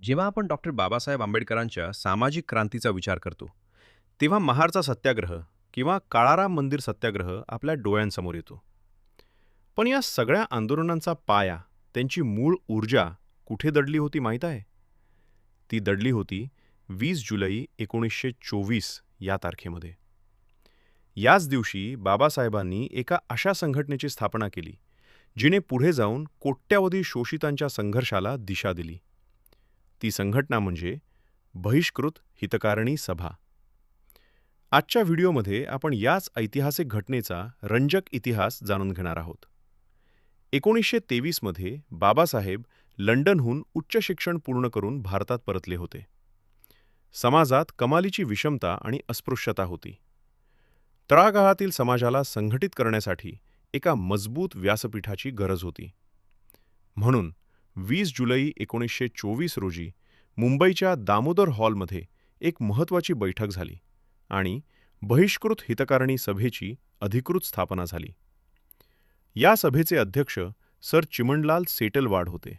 जेव्हा आपण डॉक्टर बाबासाहेब आंबेडकरांच्या सामाजिक क्रांतीचा विचार करतो, तेव्हा महाडचा सत्याग्रह किंवा काळाराम मंदिर सत्याग्रह आपल्या डोळ्यांसमोर येतो. पण या सगळ्या आंदोलनांचा पाया, त्यांची मूळ ऊर्जा कुठे दडली होती माहीत आहे? ती दडली होती 20 जुलै 1924 या तारखेमध्ये. याच दिवशी बाबासाहेबांनी एका अशा संघटनेची स्थापना केली, जिने पुढे जाऊन कोट्यावधी शोषितांच्या संघर्षाला दिशा दिली. ती संघटना म्हणजे बहिष्कृत हितकारिणी सभा. आजच्या व्हिडिओमध्ये आपण याच ऐतिहासिक घटनेचा रंजक इतिहास जाणून घेणार आहोत. 1923 मध्ये बाबासाहेब लंडनहून उच्च शिक्षण पूर्ण करून भारतात परतले होते. समाजात कमालीची विषमता आणि अस्पृश्यता होती. तळागाळातील समाजाला संघटित करण्यासाठी एका मजबूत व्यासपीठाची गरज होती. म्हणून 20 जुलै 1924 रोजी मुंबईच्या दामोदर हॉलमध्ये एक महत्त्वाची बैठक झाली आणि बहिष्कृत हितकारिणी सभेची अधिकृत स्थापना झाली. या सभेचे अध्यक्ष सर चिमणलाल सेटलवाड होते,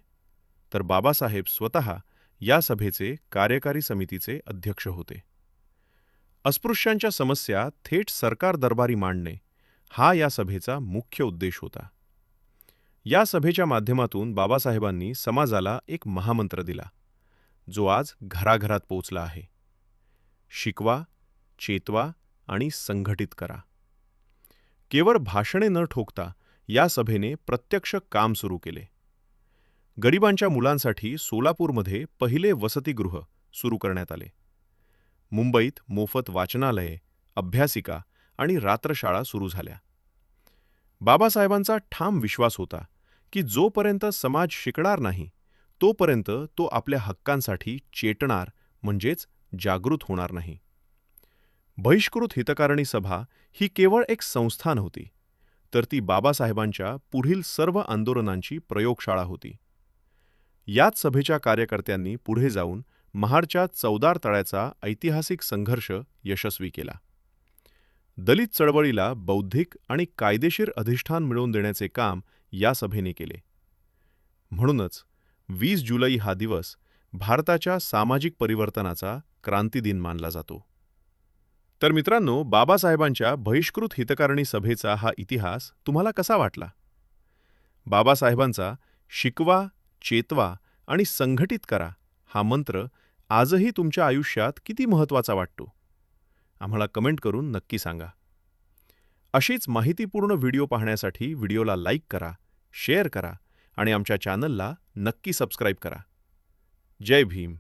तर बाबासाहेब स्वतः या सभेचे कार्यकारी समितीचे अध्यक्ष होते. अस्पृश्यांच्या समस्या थेट सरकार दरबारी मांडणे हा या सभेचा मुख्य उद्देश होता. या सभेच्या माध्यमातून बाबासाहेबांनी समाजाला एक महामंत्र दिला, जो आज घराघरात पोचला आहे. शिकवा, चेतवा आणि संघटित करा. केवळ भाषणे न ठोकता या सभेने प्रत्यक्ष काम सुरू केले. गरिबांच्या मुलांसाठी सोलापूरमध्ये पहिले वसतिगृह सुरू करण्यात आले. मुंबईत मोफत वाचनालये, अभ्यासिका आणि रात्रशाळा सुरू झाल्या. बाबासाहेबांचा ठाम विश्वास होता की जोपर्यंत समाज शिकणार नाही, तोपर्यंत तो आपल्या हक्कांसाठी चेतणार म्हणजेच जागृत होणार नाही. बहिष्कृत हितकारिणी सभा ही केवळ एक संस्थान होती, तर ती बाबासाहेबांच्या पुढील सर्व आंदोलनांची प्रयोगशाळा होती. याच सभेच्या कार्यकर्त्यांनी पुढे जाऊन महाडच्या चवदार तळ्याचा ऐतिहासिक संघर्ष यशस्वी केला. दलित चळवळीला बौद्धिक आणि कायदेशीर अधिष्ठान मिळवून देण्याचे काम या सभेने केले. म्हणूनच 20 जुलै हा दिवस भारताच्या सामाजिक परिवर्तनाचा क्रांतिदिन मानला जातो. तर मित्रांनो, बाबासाहेबांच्या बहिष्कृत हितकारिणी सभेचा हा इतिहास तुम्हाला कसा वाटला? बाबासाहेबांचा शिकवा, चेतवा आणि संघटित करा हा मंत्र आजही तुमच्या आयुष्यात किती महत्त्वाचा वाटतो? आम्हाला कमेंट करून नक्की सांगा. अशीच माहितीपूर्ण व्हिडिओ पाहण्यासाठी व्हिडिओला लाईक करा, शेअर करा आणि आमच्या चॅनलला नक्की सबस्क्राईब करा. जय भीम.